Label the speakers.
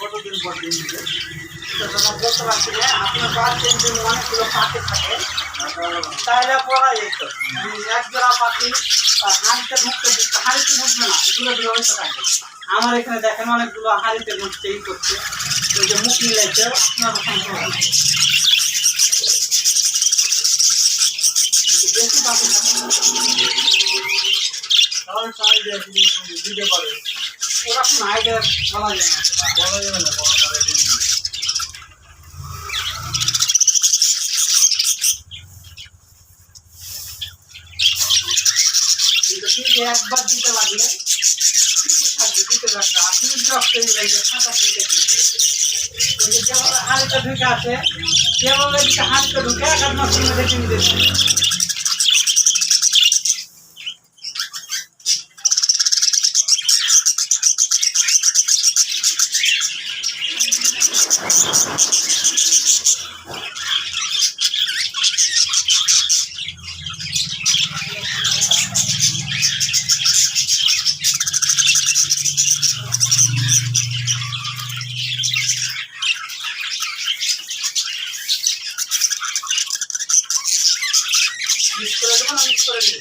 Speaker 1: কতদিন পর ডিম দিবে?
Speaker 2: বলতে পারছি না, আপনার বাচ্চার জন্য অনেকগুলো পাখি থাকে, তাহলে পড়া যেত। এক জোড়া পাখি হাঁড়িতে ঢুকতে দিচ্ছে, হাঁড়িতে ঢুকবে না, দূরে দূরে হইতে থাকবে। আমার এখানে দেখেন অনেকগুলো হাঁড়িতে ঢুকতে ই করছে, ওই যে মুখ মিলাইছে, আপনার বেশি পাখি থাকে
Speaker 1: তাহলে আইডিয়া দিতে পারে,
Speaker 2: ওরকম আইডিয়া বলা যায় না।
Speaker 1: বলা যাবে না কখন আর ডিম দিবে।
Speaker 2: কিন্তু ঠিক একবার দিতে লাগলে দিতে লাগবে, আপনি বিরক্ত হয়ে যাবেন, ফাঁকা কিনতে কিনতে। ওই যে যেভাবে হাঁড়িতে ঢুকে আছে, যেভাবে দিকে হাঁড়িতে ঢুকে এক আধ মাস মধ্যে কিনে দিচ্ছে। মিক্স করে দেবো না মিক্স করে দিই?